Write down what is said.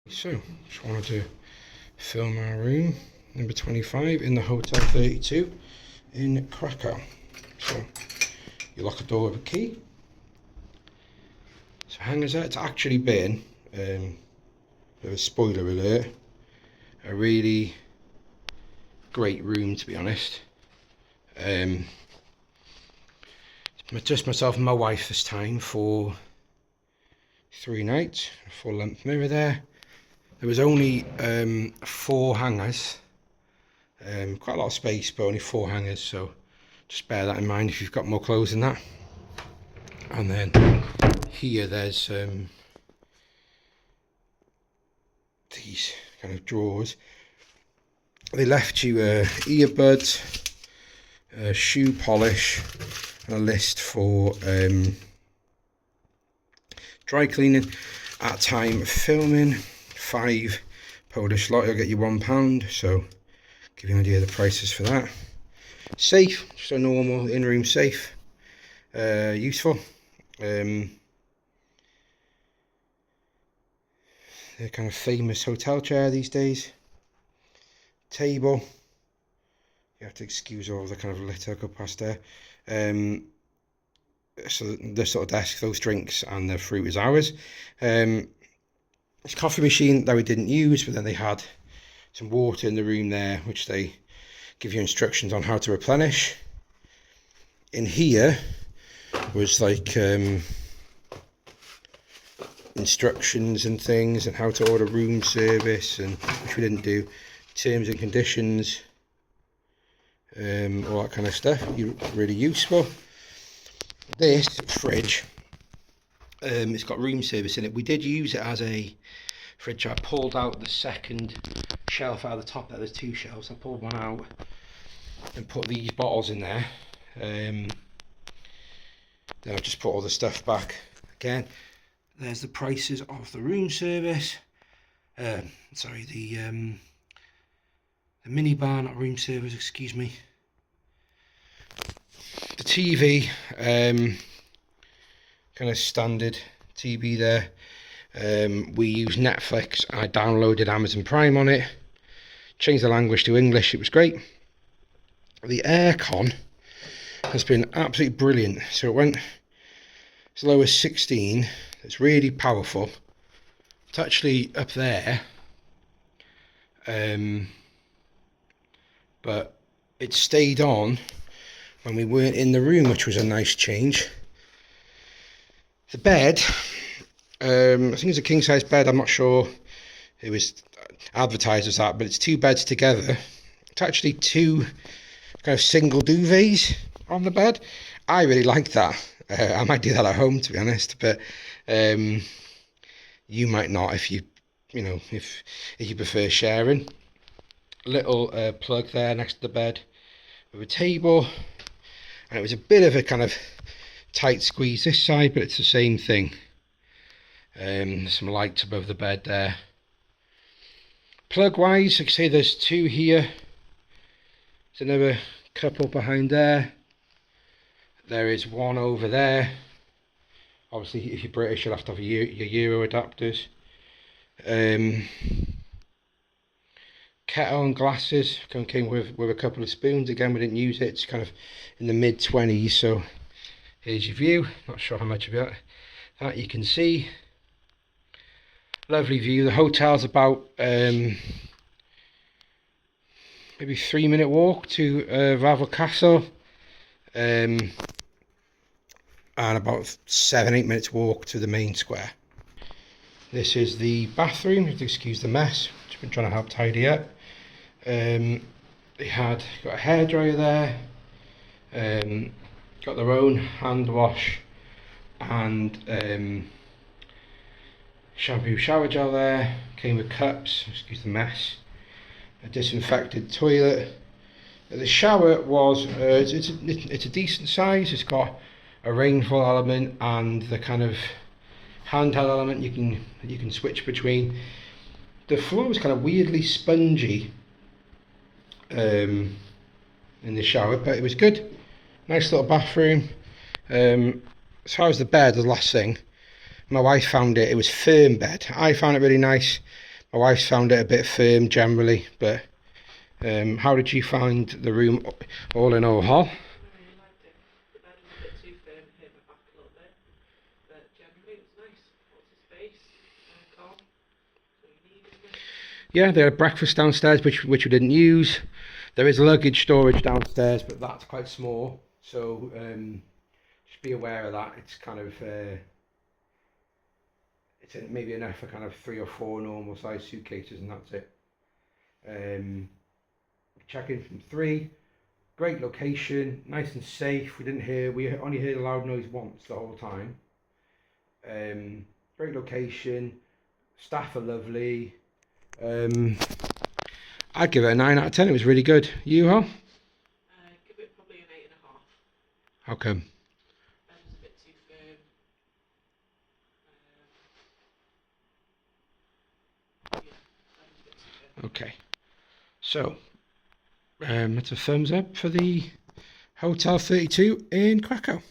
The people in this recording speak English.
So, just wanted to film our room, number 25, in the Hotel 32 in Krakow. So, you lock a door with a key. So, hangers out, it's actually been, bit of a spoiler alert, a really great room, to be honest. Just myself and my wife this time for 3 nights, a full length mirror there. There was only 4 hangers, quite a lot of space, but only 4 hangers, so just bear that in mind if you've got more clothes than that. And then here there's these kind of drawers. They left you earbuds, shoe polish, and a list for dry cleaning. At time of filming, 5 Polish lot, you'll get you £1, so give you an idea of the prices for that. Safe, just a normal in-room safe, useful. The kind of famous hotel chair these days. Table, you have to excuse all the kind of litter go past there. So this sort of desk, those drinks and the fruit is ours. It's a coffee machine that we didn't use, but then they had some water in the room there, which they give you instructions on how to replenish. In here was like instructions and things, and how to order room service, and which we didn't do, terms and conditions, all that kind of stuff. Really useful. This fridge, it's got room service in it. We did use it as a fridge. I pulled out the second shelf out of the top there. There's 2 shelves. I pulled one out and put these bottles in there. Then I just put all the stuff back again. There's the prices of the room service. Sorry, the minibar, not room service, excuse me. The TV, kind of standard TV there. We use Netflix. I downloaded Amazon Prime on it, changed the language to English. It was great. The aircon has been absolutely brilliant. So it went as low as 16. It's really powerful. It's actually up there, but it stayed on when we weren't in the room, which was a nice change. The bed, I think it's a king size bed. I'm not sure it was advertised as that, but it's 2 beds together. It's actually 2 kind of single duvets on the bed. I really like that. I might do that at home, to be honest, but you might not if you prefer sharing. Little plug there next to the bed with a table, and it was a bit of a kind of tight squeeze this side, but it's the same thing. There's some lights above the bed there. Plug wise, like I say, there's 2 here. There's another couple behind there. There is 1 over there. Obviously, if you're British, you'll have to have your Euro adapters. Kettle and glasses came with a couple of spoons. Again, we didn't use it. It's kind of in the mid-20s, so here's your view. Not sure how much of that you can see. Lovely view. The hotel's about maybe 3-minute walk to Ravel Castle, and about 7-8 minutes walk to the main square. This is the bathroom. You have to excuse the mess, which I've been trying to help tidy up. They got a hairdryer there, got their own hand wash and shampoo shower gel there. Came with cups, excuse the mess. A disinfected toilet. The shower was it's a decent size. It's got a rainfall element and the kind of handheld element you can switch between. The floor was kind of weirdly spongy in the shower, but it was good. Nice little bathroom. As far as the bed, the last thing, my wife found it was firm bed. I found it really nice, My wife found it a bit firm generally, but how did you find the room all in all, Hal? I really liked it. The bed was a bit too firm, it hurt my back a little bit, but generally it was nice. Lots of space, calm, so you needed it. Yeah, they had breakfast downstairs, which we didn't use. There is luggage storage downstairs, but that's quite small, so just be aware of that. It's kind of it's maybe enough for kind of 3 or 4 normal size suitcases, and that's it. Check in from 3. Great location, nice and safe. We only heard a loud noise once the whole time. Great location, staff are lovely. I'd give it a 9 out of 10. It was really good. You, Hal? Give it probably an 8.5. How come? Bed was a bit too firm. Yeah, bed was a bit too firm. Okay. So, that's a thumbs up for the Hotel 32 in Krakow.